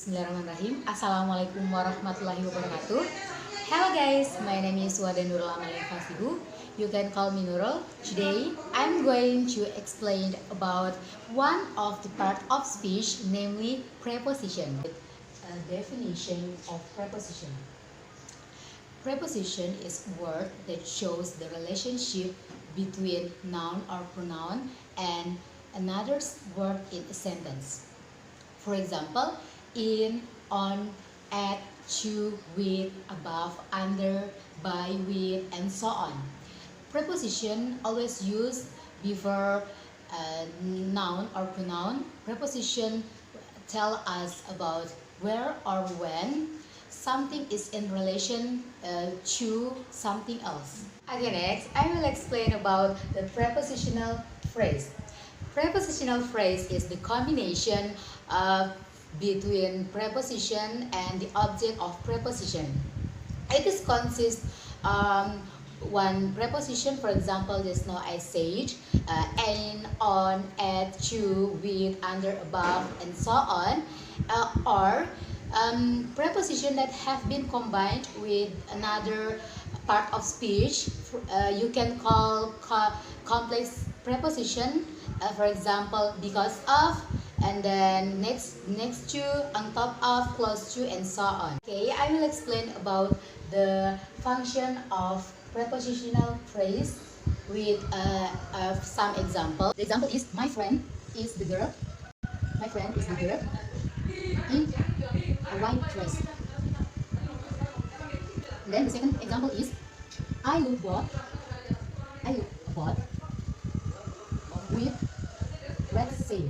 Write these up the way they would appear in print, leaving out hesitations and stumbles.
Bismillahirrahmanirrahim. Assalamualaikum warahmatullahi wabarakatuh. Hello guys, my name is Nurul Amalia Fasihu. You can call me Nurul. Today, I'm going to explain about one of the part of speech, namely preposition. A definition of preposition. Preposition is a word that shows the relationship between noun or pronoun and another word in a sentence. For example, in, on, at, to, with, above, under, by, with, and so on. Preposition always used before noun or pronoun. Preposition tell us about where or when something is in relation to something else. Okay, next, I will explain about the prepositional phrase. Prepositional phrase is the combination between preposition and the object of preposition. It is consists one preposition, for example, just now I said in, on, at, to, with, under, above, and so on, or preposition that have been combined with another part of speech. You can call complex preposition, for example, because of, and then next to, on top of, close to, and so on. Okay, I will explain about the function of prepositional phrase with some example. The example is my friend is the girl. My friend is the girl in a white dress. And then the second example is I look bored with red sail.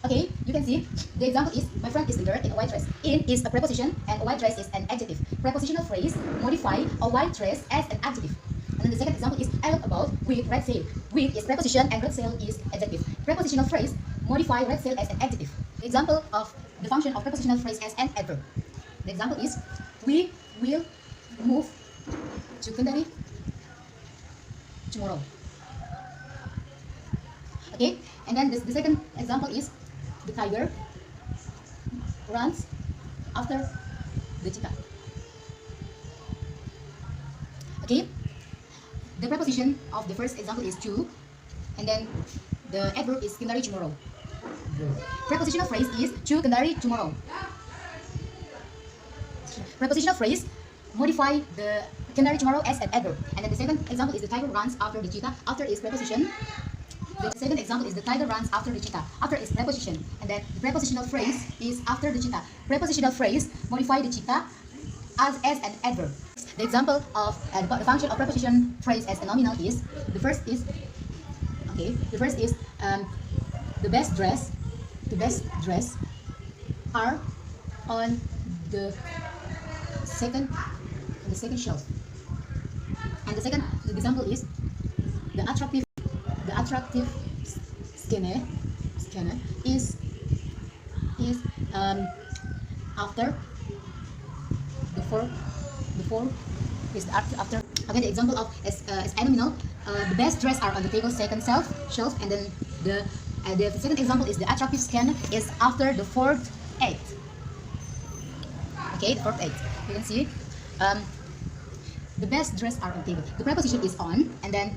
Okay, you can see the example is my friend is the girl in a white dress. In is a preposition and a white dress is an adjective. Prepositional phrase modify a white dress as an adjective. And then the second example is I look about with red sail. With is preposition and red sail is adjective. Prepositional phrase modify red sail as an adjective. The example of the function of prepositional phrase as an adverb. The example is we will move to Kendari tomorrow. Okay, and then the second example is the tiger runs after the cheetah. Okay, the preposition of the first example is to, and then the adverb is Kendari tomorrow. Prepositional phrase is to Kendari tomorrow. Prepositional phrase modify the Kendari tomorrow as an adverb. And then the second example is the tiger runs after the cheetah. After is preposition. The second example is the tiger runs after the cheetah. After is preposition. And then the prepositional phrase is after the cheetah. Prepositional phrase modify the cheetah as an adverb. The example of the function of preposition phrase as a nominal is the first is the best dress are on the second shelf. And the second example is the attractive scanner is after the four is after. Okay, the example of as nominal, the best dress are on the table second shelf, and then the second example is the attractive scanner is after the fourth egg. Okay, the fourth egg. You can see the best dress are on the table. The preposition is on, and then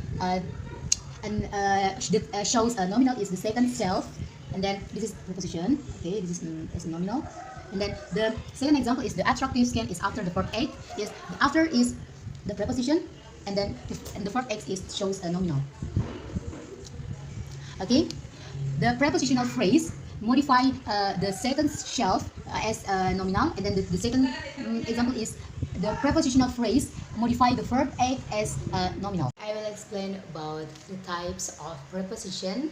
shows a nominal is the second shelf, and then this is preposition. Okay, this is nominal, and then the second example is the attractive scan is after the fourth egg. Yes, the after is the preposition, and then the fourth egg is shows a nominal. Okay, the prepositional phrase modify the second shelf as nominal, and then the second example is the prepositional phrase modify the third egg as nominal. I will explain about the types of preposition.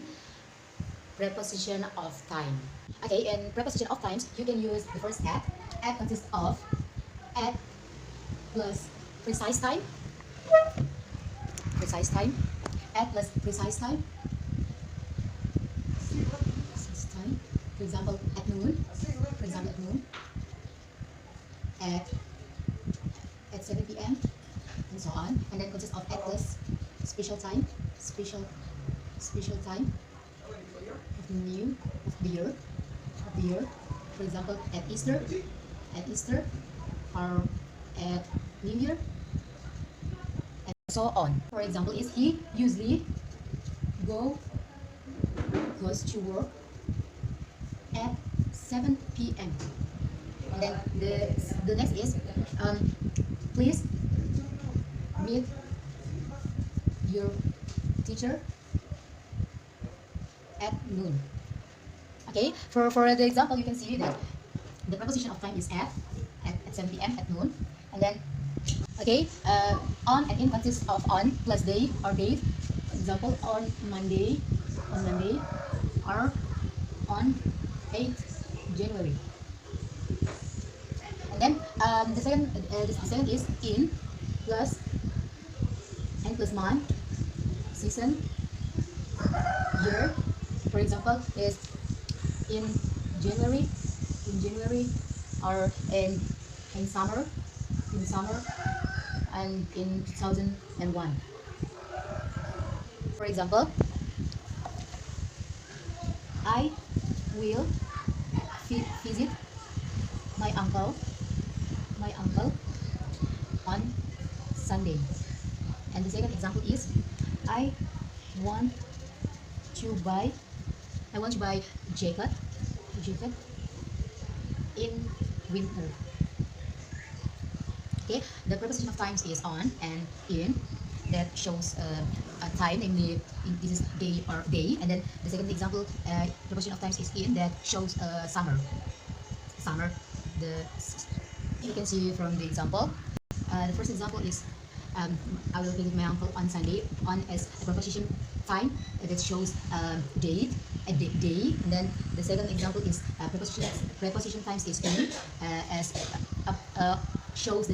Preposition of time. Okay, in preposition of times, you can use the first at. At consists of at plus precise time. At plus precise time. For example, at noon. At 7 p.m. and so on. And then consists of at plus special time of the year. year. For example, at Easter, or at New Year, and so on. For example, is he usually goes to work at 7 p.m. And then the next is please meet your teacher at noon. Okay, for the example, you can see that the preposition of time is at 7 p.m. at noon, and then okay, on and in consists of on plus day or date. Example, on Monday, or on 8th January. And then the second is in plus and plus month, season, year. For example, is in January, or in summer, and in 2001. For example, I will visit my uncle on Sunday. And the second example is I want to buy jacket in winter. Okay, the preposition of times is on and in, that shows a time, namely this is day or day. And then the second example, preposition of times is in, that shows summer. You can see from the example. The first example is I will visit my uncle on Sunday. On as a preposition time that shows date, a day. And then the second example is preposition times is in, as shows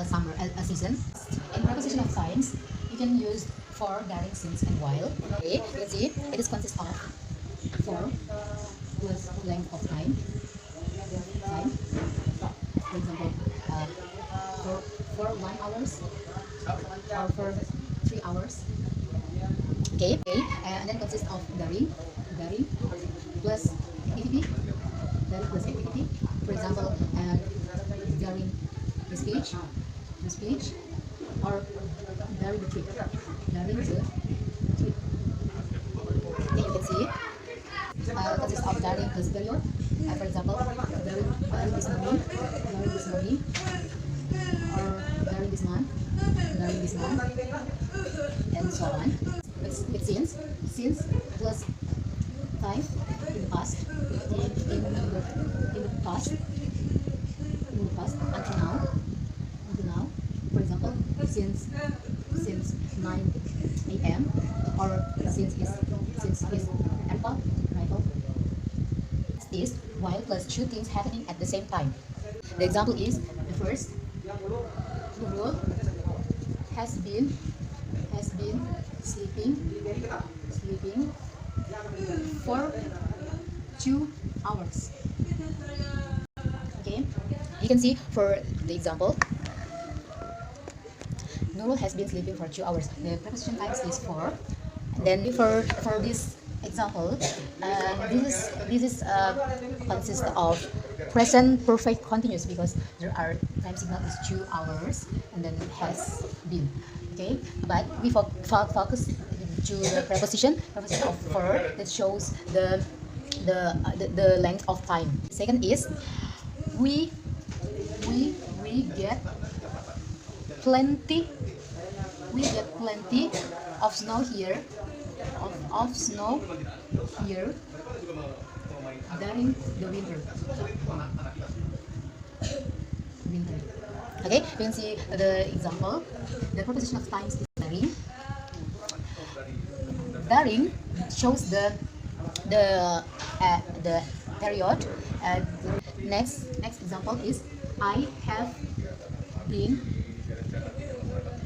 summer, a season. And preposition of times you can use for, during, since, and while. Okay, you can see it is consists of for plus length of time. For example, for 1 hour or for 3 hours. Okay, and then consists of during plus activity. For example, during the speech, or during the trip. Okay, you can see consists of during plus period. For example, during this morning, or during this month, and so on. With since plus time in the past, until now. For example, since 9 a.m. or since is apple. Is while plus two things happening at the same time. The example is the first. Nurul has been sleeping for 2 hours. Okay, you can see for the example, Nurul has been sleeping for 2 hours. The preposition times is for. And then for this example, this is consists of present perfect continuous, because there are time signal is 2 hours and then has been. Okay, but we focus to the preposition of for, that shows the length of time. Second is we get plenty of snow here. Of snow here during the winter. Okay, you can see the example. The preposition of times is during. During shows the period. Next example is I have been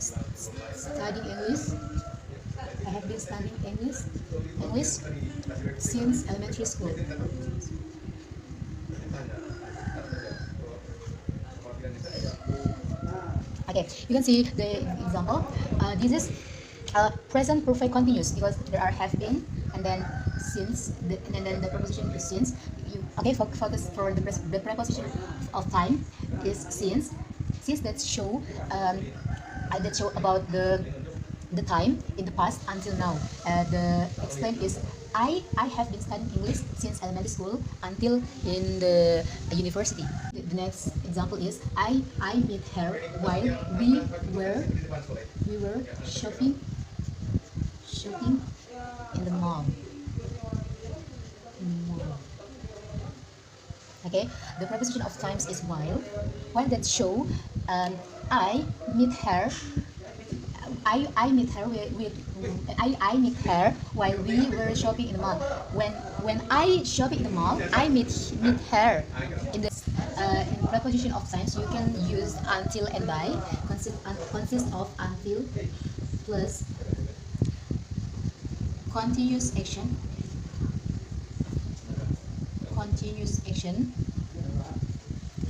studying English. I have been studying English since elementary school. Okay, you can see the example. This is present perfect continuous, because there are have been and then since, and then the preposition is since. Okay, focus for the preposition of time is since. Since that show about the time in the past until now. The explain is I have been studying English since elementary school until in the university. The next example is I met her while we were shopping in the mall. Okay, the preposition of times is while that show I meet her I meet her I meet her while we were shopping in the mall. When I shopping in the mall, I meet her. In preposition of times, you can use until and by. Consist of until plus continuous action.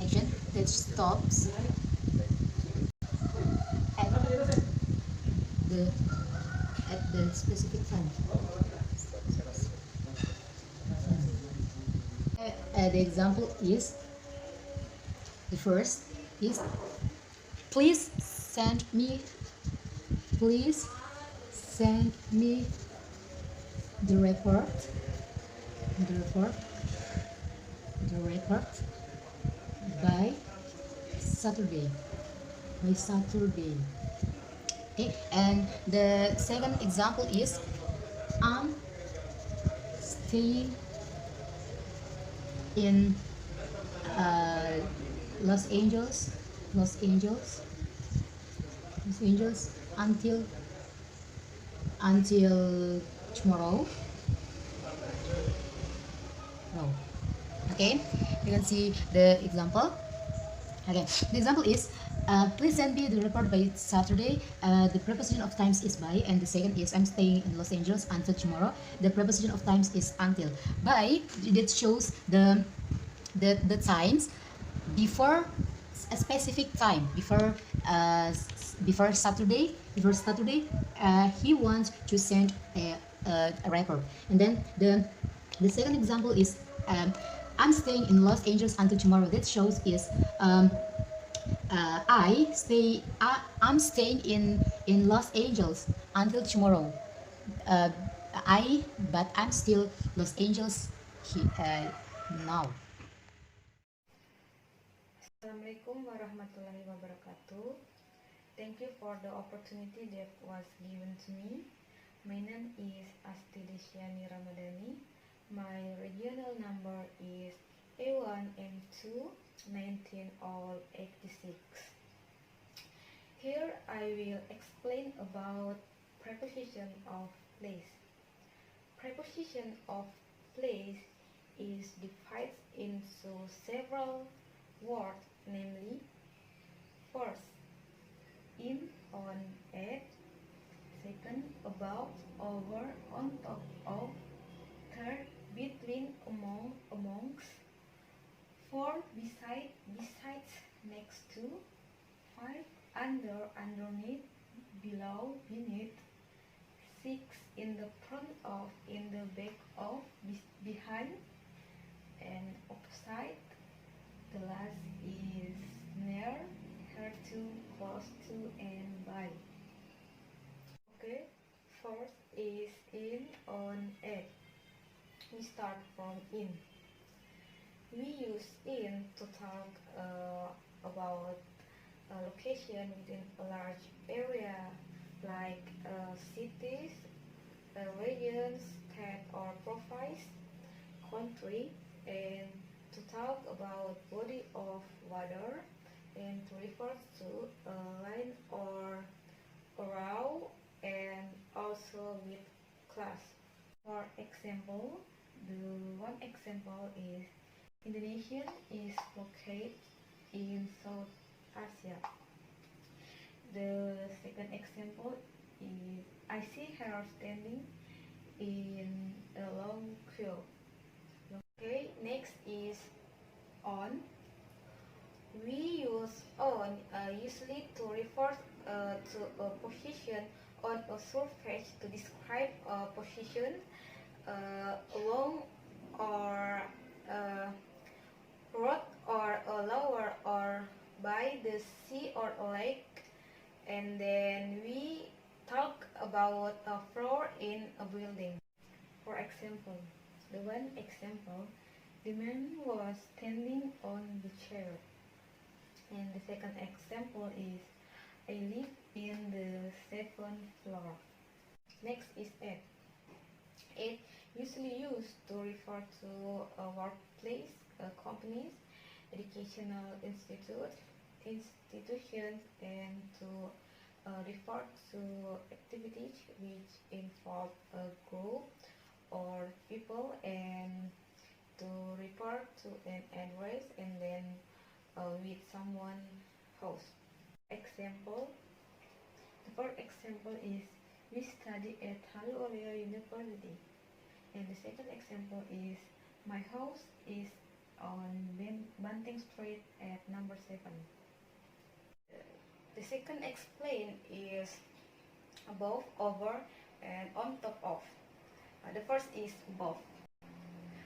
Action that stops at the specific time. The example is the first is please send me the report by Saturday. Okay, and the second example is I'm staying in Los Angeles until tomorrow. No. Okay, you can see the example. Okay, the example is please send me the report by Saturday. The preposition of times is by, and the second is I'm staying in Los Angeles until tomorrow. The preposition of times is until. By, that shows the times before a specific time, before Saturday. He wants to send a report, and then the second example is I'm staying in Los Angeles until tomorrow. That shows is I'm staying in Los Angeles until tomorrow. But I'm still Los Angeles now. Assalamualaikum warahmatullahi wabarakatuh. Thank you for the opportunity that was given to me. My name is Asti Desiani Ramadhani. My regional number is A1M2 19 all 86. Here I will explain about preposition of place. Preposition of place is divided into several words, namely first, in, on, at; second, about, over, on top of; third, between, among, amongst; fourth, beside, besides, next to; five, under, underneath, below, beneath; six, in the front of, in the back of, behind; and opposite. The last is near, near to, close to, and by. Okay, first is in, on, at. We start from in. We use in to talk about a location within a large area, like cities, regions, state or province, country, and to talk about body of water, and to refer to a line or a row, and also with class. For example, the one example is Indonesia is located in South Asia. The second example is I see her standing in a long queue. Okay, next is on. We use on usually to refer to a position on a surface to describe a position along or road or a lower or by the sea or a lake, and then we talk about a floor in a building. For example, the one example, the man was standing on the chair, and the second example is I live in the 7th floor. Next is at. It usually used to refer to a workplace, companies, educational institutions, and to refer to activities which involve a group or people, and to refer to an address and then with someone house. Example. The first example is we study at Amalia University, and the second example is my house is on Banting Street at number 7. The second explain is above, over, and on top of. The first is above.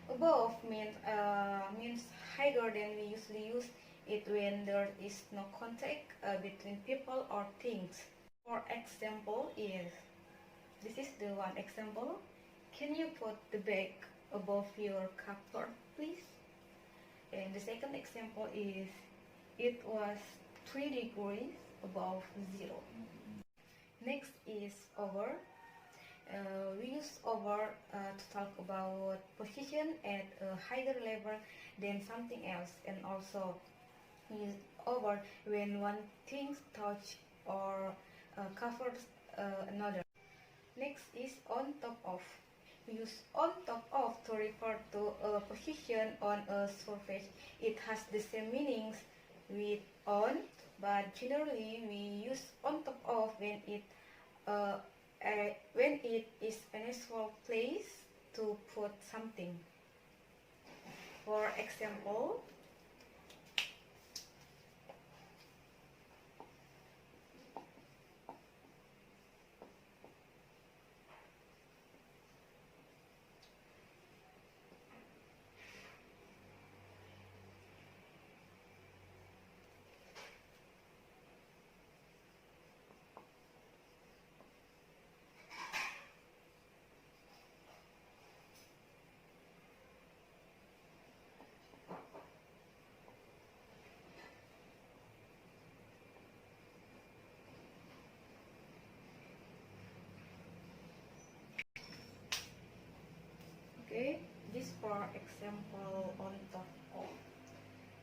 Above means higher than we usually use it when there is no contact between people or things. For example is, this is the one example. Can you put the bag above your cupboard, please? And the second example is, it was 3 degrees above zero. Next is over. We use over to talk about position at a higher level than something else, and also we use over when one thing touch or covers another. Next is on top of. We use on top of to refer to a position on a surface. It has the same meanings with on, but generally we use on top of when it is a natural place to put something. For example, okay, this for example on top of.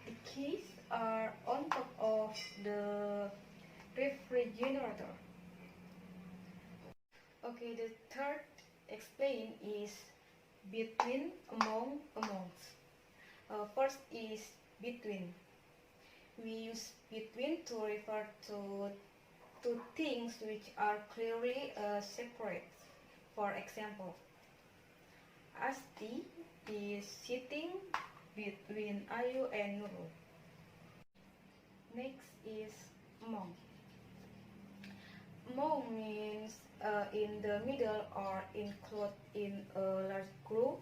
The keys are on top of the refrigerator. Okay, the third explain is between, among, amongst. First is between. We use between to refer to things which are clearly separate. For example, Asti is sitting between Ayu and Nurul. Next is among. Among means in the middle or include in a large group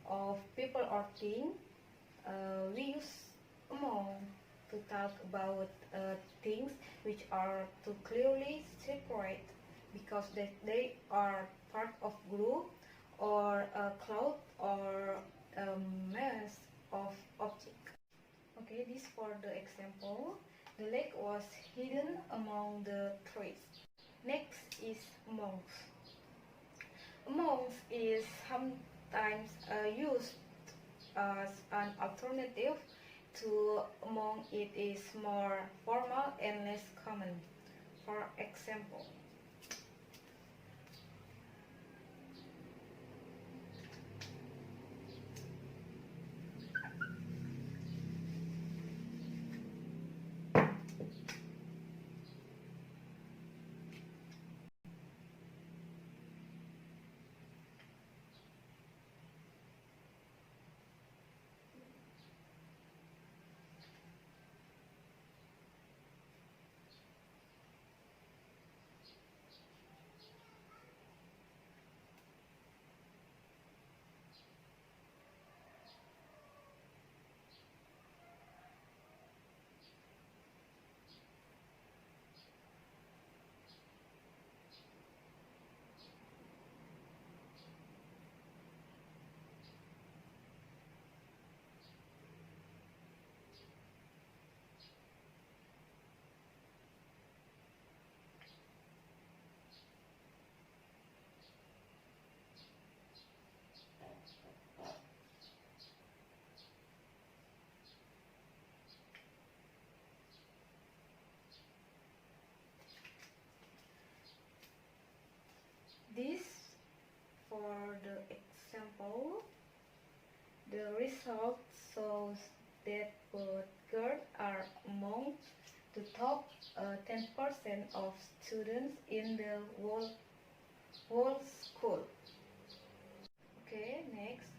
of people or things. We use among to talk about things which are too clearly separate because they are part of group or a cloud or a mass of object. Okay, this for the example. The lake was hidden among the trees. Next is amongst. Amongst is sometimes used as an alternative to among. It is more formal and less common. For example, for the example, the result shows that both girls are among the top 10% of students in the whole school. Okay, next,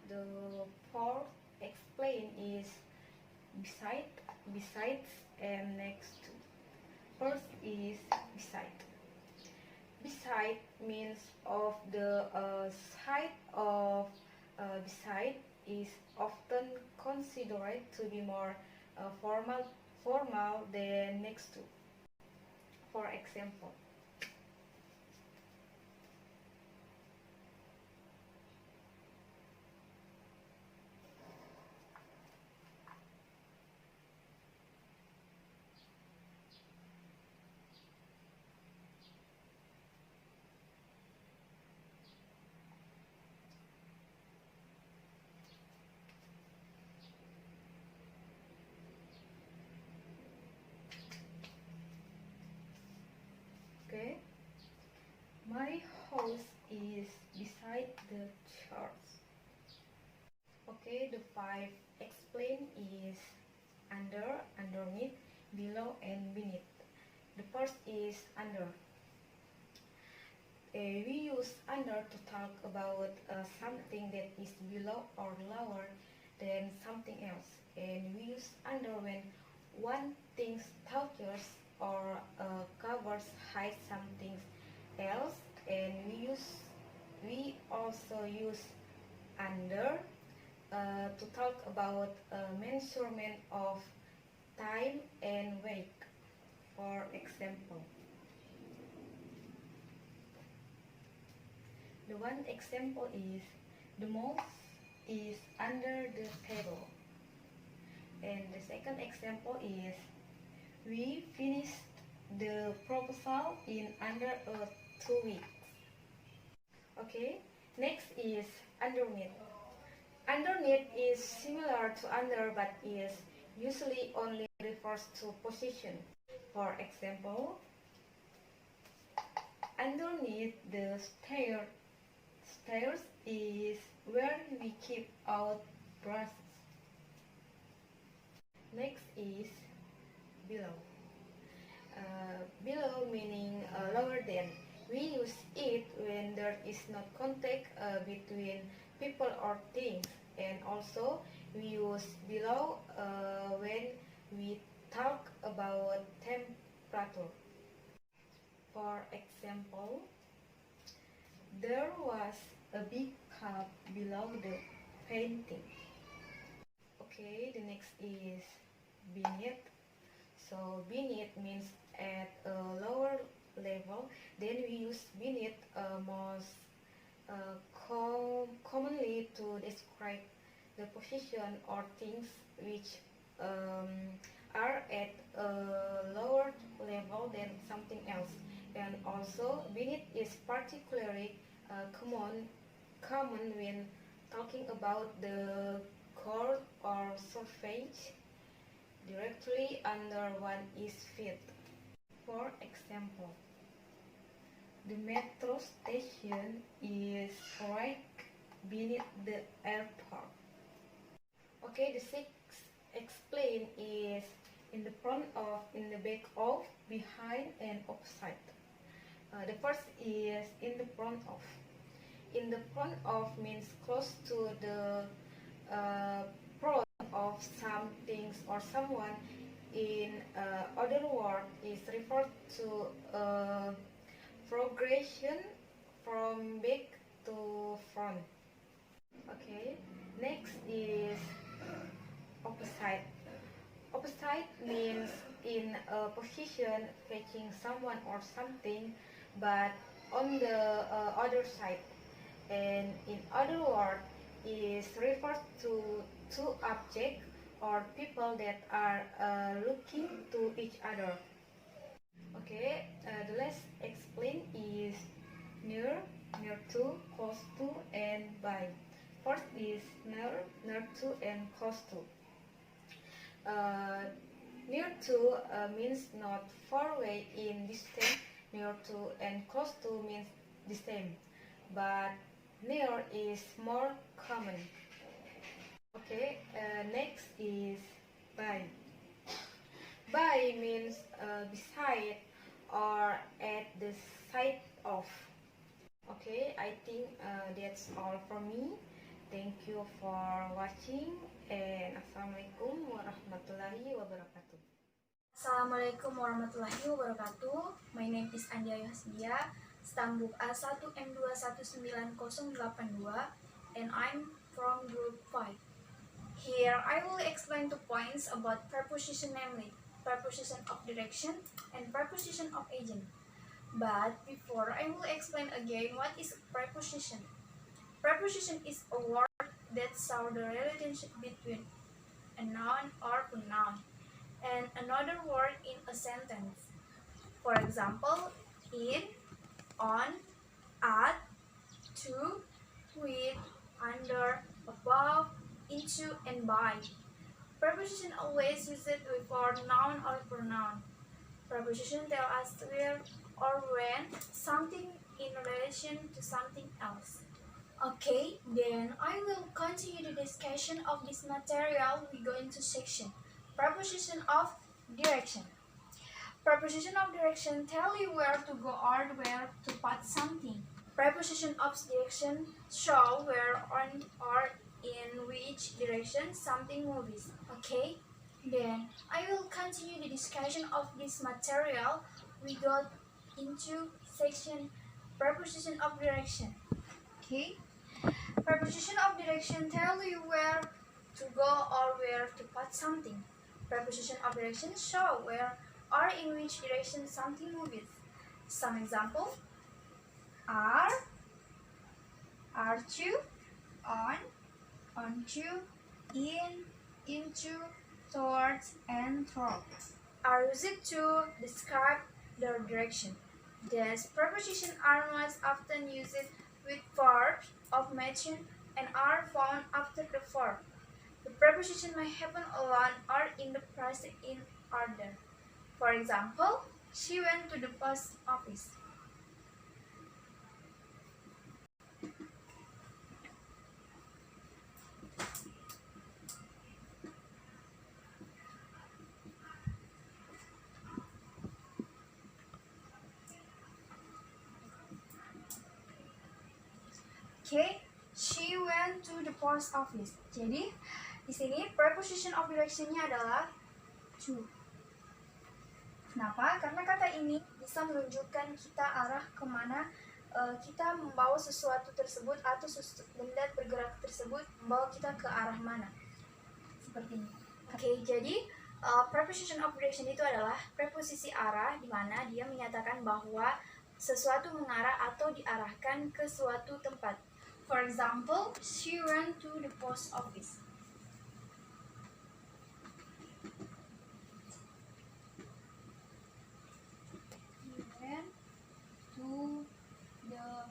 the fourth explain is besides, and next to. First is beside. Beside means of the side of beside is often considered to be more formal than next to. For example, okay, my house is beside the church. Okay, the five explain is under, underneath, below, and beneath. The first is under. We use under to talk about something that is below or lower than something else, and we use under when one thing touches or covers, hides something else, and we also use under to talk about measurement of time and weight. For example, the one example is the mouse is under the table, and the second example is we finished the proposal in under 2 weeks. Okay, next is underneath. Underneath is similar to under but is usually only refers to position. For example, underneath the stairs is where we keep our brushes. Next is below. Below meaning lower than. We use it when there is not contact between people or things, and also we use below when we talk about temperature. For example, there was a big cup below the painting. Okay, the next is beneath. So beneath means at a lower level. Then we use beneath most commonly to describe the position or things which are at a lower level than something else. And also beneath is particularly common when talking about the core or surface directly under one is feet. For example, the metro station is right beneath the airport. Okay, the sixth explain is in the front of, in the back of, behind, and opposite. The first is in the front of. In the front of means close to the front of some things or someone. In other words, is referred to progression from back to front. Okay, next is opposite. Opposite means in a position facing someone or something, but on the other side. And in other words, is referred to two objects or people that are looking to each other. Okay, the last explain is near, near to, close to, and by. First is near to, and close to. Near to means not far away in distance. Near to and close to means the same, but near is more common. Okay, next is by. By means beside or at the side of. Okay, I think that's all from me. Thank you for watching and Assalamualaikum warahmatullahi wabarakatuh. Assalamualaikum warahmatullahi wabarakatuh. My name is Andi Hasbia, Stambuk A1M219082, and I'm from Group 5. Here I will explain 2 points about preposition, namely preposition of direction and preposition of agent. But before, I will explain again what is preposition. Preposition is a word that shows the relationship between a noun or pronoun and another word in a sentence. For example, in, on, at, to, with, under, above, into, and by. Preposition always used before noun or pronoun. Preposition tell us where or when something in relation to something else. Okay, then I will continue the discussion of this material. We go into section preposition of direction. Preposition of direction tell you where to go or where to put something. Preposition of direction show where on or in which direction something moves. Okay, then I will continue the discussion of this material. We go into section preposition of direction. Okay, preposition of direction tell you where to go or where to put something. Preposition of direction show where or in which direction something moves. Some example are to, on, onto, in, into, towards, and through are used to describe the direction. These prepositions are most often used with verbs of mention and are found after the verb. The preposition may happen alone or in the present in order. For example, she went to the post office. Okay, she went to the post office. Jadi, di sini preposition of direction-nya adalah to. Kenapa? Karena kata ini bisa menunjukkan kita arah kemana kita membawa sesuatu tersebut atau benda bergerak tersebut membawa kita ke arah mana. Seperti ini. Oke, jadi preposition of direction itu adalah preposisi arah di mana dia menyatakan bahwa sesuatu mengarah atau diarahkan ke suatu tempat. For example, she went to the post office. He went to the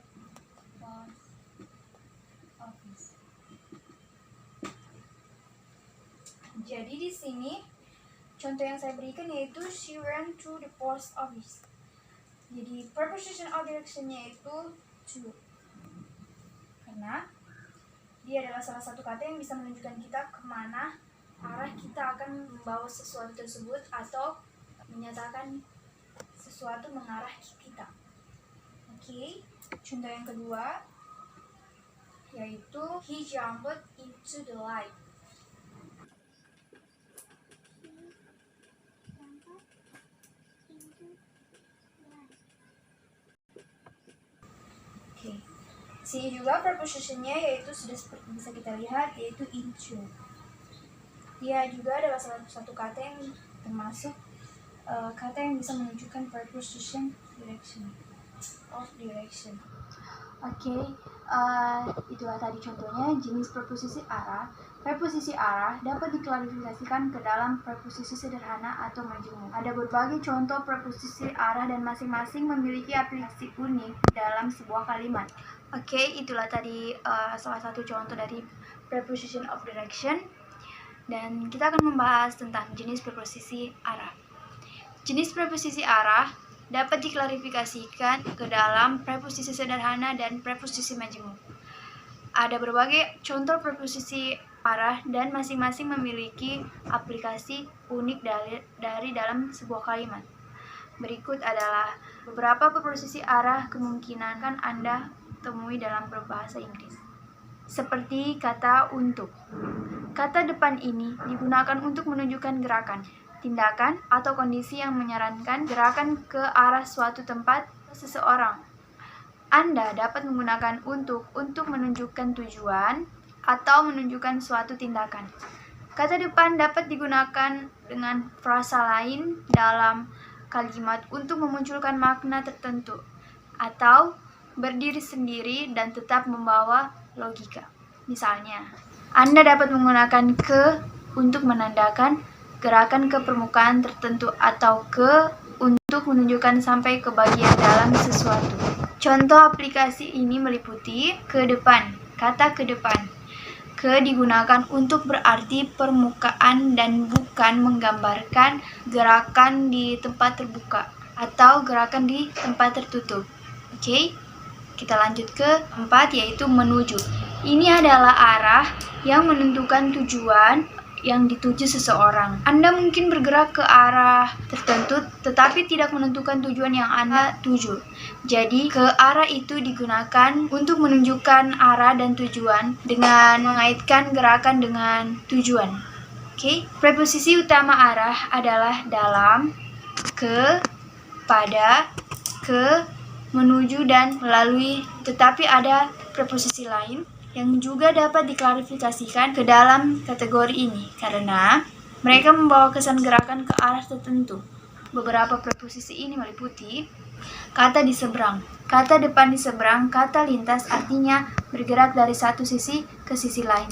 post office. Jadi di sini contoh yang saya berikan yaitu she went to the post office. Jadi preposition of direction-nya itu to. Karena dia adalah salah satu kata yang bisa menunjukkan kita kemana arah kita akan membawa sesuatu tersebut atau menyatakan sesuatu mengarah kita. Oke, contoh yang kedua yaitu he jumped into the light. Sini juga prepositionnya yaitu sudah seperti bisa kita lihat yaitu into. Dia juga adalah salah satu kata yang termasuk kata yang bisa menunjukkan preposition of direction. Oke, itulah tadi contohnya jenis preposisi arah. Preposisi arah dapat diklasifikasikan ke dalam preposisi sederhana atau majemuk. Ada berbagai contoh preposisi arah dan masing-masing memiliki aplikasi unik dalam sebuah kalimat. Oke, itulah tadi salah satu contoh dari preposition of direction. Dan kita akan membahas tentang jenis preposisi arah. Jenis preposisi arah dapat diklarifikasikan ke dalam preposisi sederhana dan preposisi majemuk. Ada berbagai contoh preposisi arah dan masing-masing memiliki aplikasi unik dari dalam sebuah kalimat. Berikut adalah beberapa preposisi arah kemungkinan kan Anda temui dalam berbahasa Inggris. Seperti kata untuk. Kata depan ini digunakan untuk menunjukkan gerakan, tindakan, atau kondisi yang menyarankan gerakan ke arah suatu tempat seseorang. Anda dapat menggunakan untuk menunjukkan tujuan atau menunjukkan suatu tindakan. Kata depan dapat digunakan dengan frasa lain dalam kalimat untuk memunculkan makna tertentu atau berdiri sendiri dan tetap membawa logika. Misalnya, Anda dapat menggunakan ke untuk menandakan gerakan ke permukaan tertentu atau ke untuk menunjukkan sampai ke bagian dalam sesuatu. Contoh aplikasi ini meliputi ke depan. Kata ke depan. Ke digunakan untuk berarti permukaan dan bukan menggambarkan gerakan di tempat terbuka atau gerakan di tempat tertutup. Oke, kita lanjut ke 4, yaitu menuju. Ini adalah arah yang menentukan tujuan yang dituju seseorang. Anda mungkin bergerak ke arah tertentu tetapi tidak menentukan tujuan yang Anda tuju. Jadi, ke arah itu digunakan untuk menunjukkan arah dan tujuan dengan mengaitkan gerakan dengan tujuan. Oke, preposisi utama arah adalah dalam, ke, pada, ke, menuju, dan melalui. Tetapi ada preposisi lain yang juga dapat diklarifikasikan ke dalam kategori ini karena mereka membawa kesan gerakan ke arah tertentu. Beberapa preposisi ini meliputi kata di seberang. Kata depan di seberang, kata lintas artinya bergerak dari satu sisi ke sisi lain.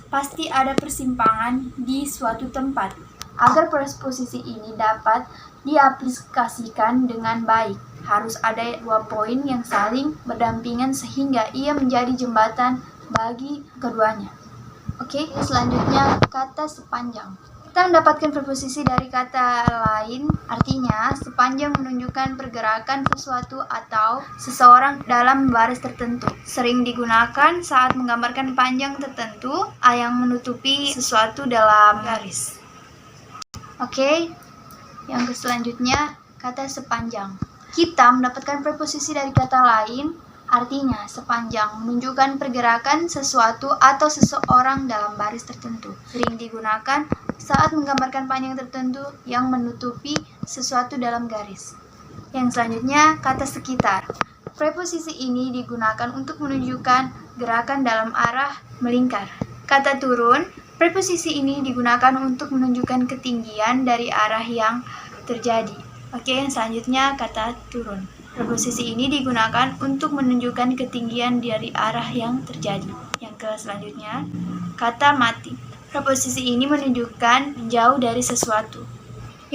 Pasti ada persimpangan di suatu tempat. Agar preposisi ini dapat diaplikasikan dengan baik, harus ada 2 poin yang saling berdampingan sehingga ia menjadi jembatan bagi keduanya. Oke, selanjutnya kata sepanjang. Kita mendapatkan preposisi dari kata lain, artinya sepanjang menunjukkan pergerakan sesuatu atau seseorang dalam baris tertentu. Sering digunakan saat menggambarkan panjang tertentu yang menutupi sesuatu dalam garis. Oke, yang selanjutnya kata sepanjang. Kita mendapatkan preposisi dari kata lain, artinya sepanjang menunjukkan pergerakan sesuatu atau seseorang dalam baris tertentu. Sering digunakan saat menggambarkan panjang tertentu yang menutupi sesuatu dalam garis. Yang selanjutnya kata sekitar. Preposisi ini digunakan untuk menunjukkan gerakan dalam arah melingkar. Kata turun. Preposisi ini digunakan untuk menunjukkan ketinggian dari arah yang terjadi. Oke, yang selanjutnya kata turun. Preposisi ini digunakan untuk menunjukkan ketinggian dari arah yang terjadi. Yang selanjutnya, kata mati. Preposisi ini menunjukkan jauh dari sesuatu.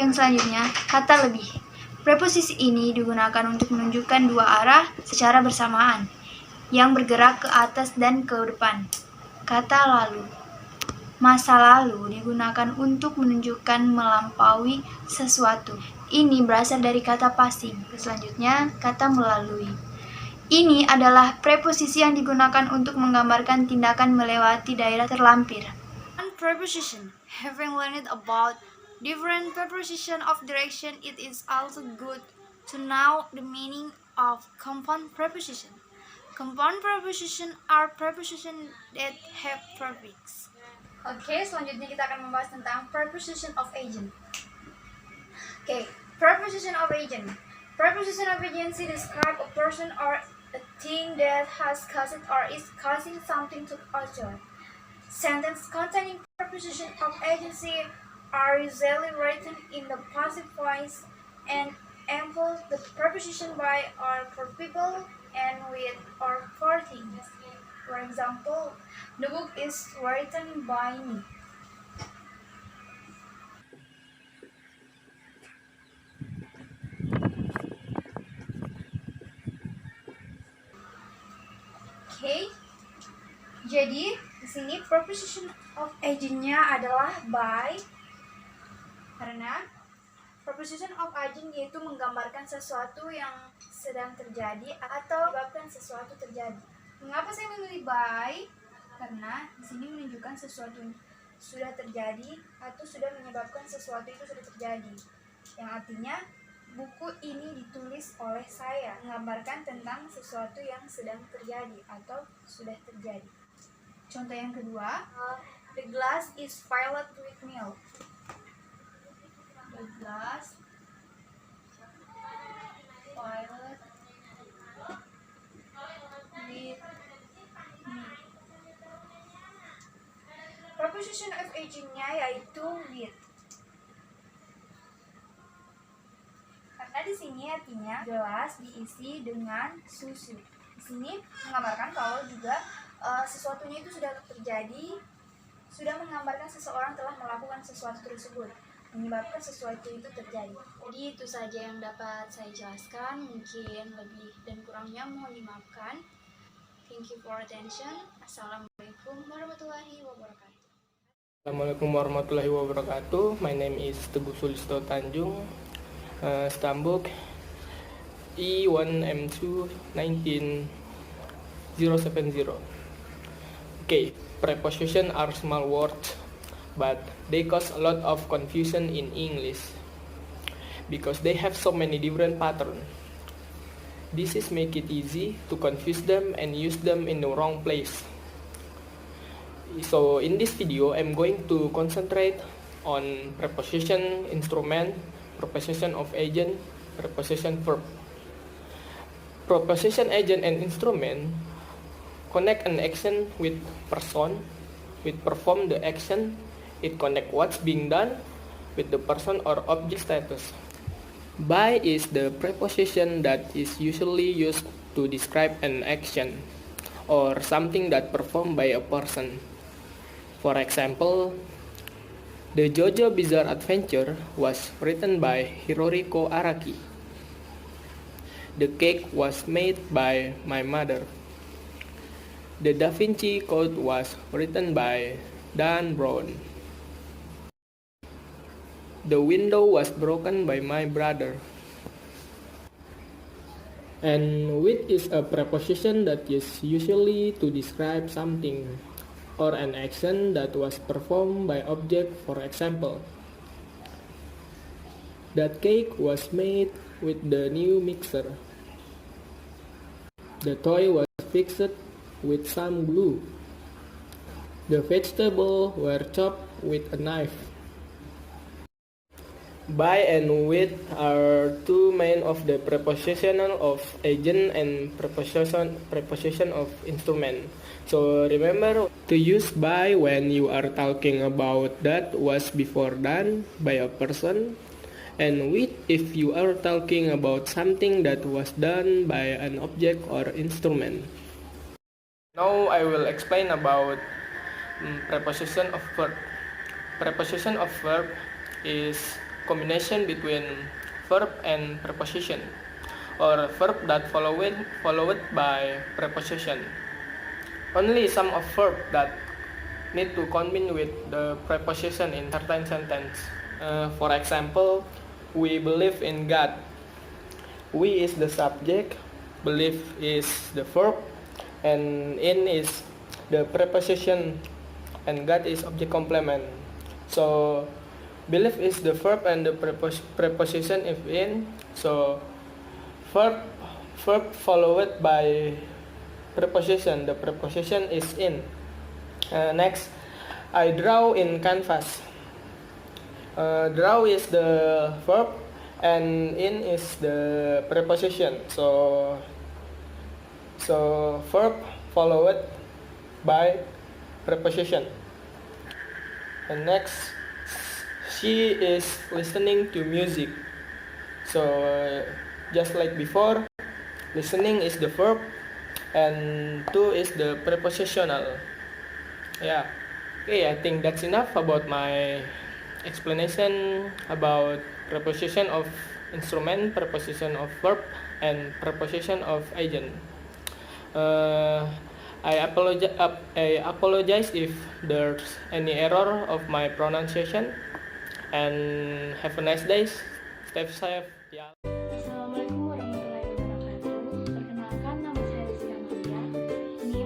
Yang selanjutnya, kata lebih. Preposisi ini digunakan untuk menunjukkan 2 arah secara bersamaan, yang bergerak ke atas dan ke depan. Kata lalu. Masa lalu digunakan untuk menunjukkan melampaui sesuatu. Ini berasal dari kata passing. Selanjutnya, kata melalui. Ini adalah preposisi yang digunakan untuk menggambarkan tindakan melewati daerah terlampir. On preposition, having learned about different preposition of direction, it is also good to know the meaning of compound preposition. Compound preposition are preposition that have prefix. Oke, selanjutnya kita akan membahas tentang preposition of agent. Oke, preposition of agent. Preposition of agency describe a person or a thing that has caused or is causing something to occur. Sentences containing preposition of agency are usually written in the passive voice and employ the preposition by or for people and with or for things. For example, the book is written by me. Okay. Jadi di sini preposition of agent-nya adalah by, karena preposition of agent yaitu menggambarkan sesuatu yang sedang terjadi atau menyebabkan sesuatu terjadi. Mengapa saya memilih by? Karena di sini menunjukkan sesuatu yang sudah terjadi atau sudah menyebabkan sesuatu itu sudah terjadi. Yang artinya buku ini ditulis oleh saya, menggambarkan tentang sesuatu yang sedang terjadi atau sudah terjadi. Contoh yang kedua, the glass is filled with milk. The glass filled with milk. Preposition of aging-nya yaitu with. Karena di sini artinya gelas diisi dengan susu. Di sini menggambarkan kalau juga sesuatunya itu sudah terjadi, sudah menggambarkan seseorang telah melakukan sesuatu tersebut, menyebabkan sesuatu itu terjadi. Jadi itu saja yang dapat saya jelaskan, mungkin lebih dan kurangnya mohon dimaafkan. Thank you for attention. Assalamualaikum warahmatullahi wabarakatuh. Assalamualaikum warahmatullahi wabarakatuh. My name is Teguh Sulistyo Tanjung, Stambuk E1M2 19070. Okay, preposition are small words, but they cause a lot of confusion in English because they have so many different patterns. This is make it easy to confuse them and use them in the wrong place. So in this video, I'm going to concentrate on preposition, instrument, preposition of agent, preposition verb. Preposition, agent, and instrument connect an action with person, with perform the action. It connect what's being done with the person or object status. By is the preposition that is usually used to describe an action or something that performed by a person. For example, the JoJo Bizarre Adventure was written by Hirohiko Araki. The cake was made by my mother. The Da Vinci Code was written by Dan Brown. The window was broken by my brother. And with is a preposition that is usually to describe something or an action that was performed by object. For example, that cake was made with the new mixer. The toy was fixed with some glue. The vegetables were chopped with a knife. By and with are two main of the preposition of agent and preposition of instrument. So remember to use by when you are talking about that was before done by a person, and with if you are talking about something that was done by an object or instrument. Now I will explain about preposition of verb. Preposition of verb is combination between verb and preposition, or verb that followed by preposition. Only some of verb that need to combine with the preposition in certain sentence. For example, we believe in God. We is the subject, believe is the verb, and in is the preposition, and God is object complement. So believe is the verb and the preposition if in. So verb followed by preposition. The preposition is in. Next, I draw in canvas. Draw is the verb and in is the preposition. So verb followed by preposition. And next, she is listening to music. So just like before, listening is the verb and to is the prepositional. Yeah. Okay, I think that's enough about my explanation about preposition of instrument, preposition of verb, and preposition of agent. I apologize if there's any error of my pronunciation. And have a nice day. Stay safe. Yeah. Assalamualaikum warahmatullahi wabarakatuh. Perkenalkan, nama saya Asti Amalia. Ini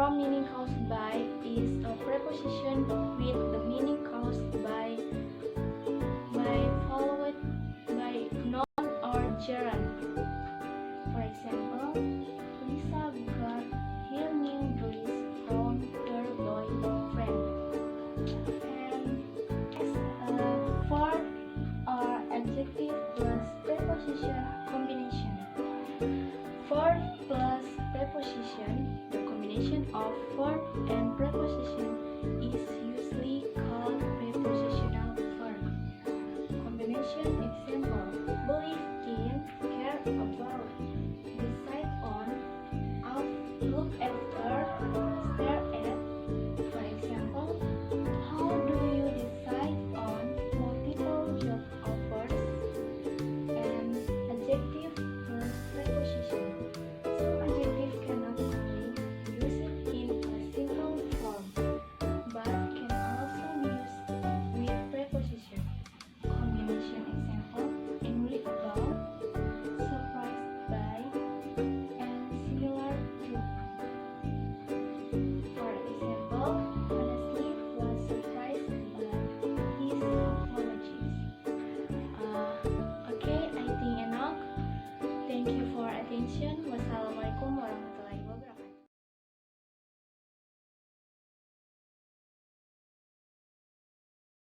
from meaning caused by is a preposition with the meaning caused by followed by noun or gerund. For example, Lisa got her new dress from her boyfriend. And for our adjective plus preposition combination. For plus preposition, the combination of verb and preposition is usually called prepositional verb. Combination example: believe in, care about, decide on, look after, stare at. For example, how do you decide on multiple job offers? And adjective plus preposition. Some adjectives cannot only be used in a single form, but can also be used with preposition. Combination example: angry about, surprised by, and similar to. For example, honestly was surprised by his apologies. Okay, I think enough. Thank you for attention.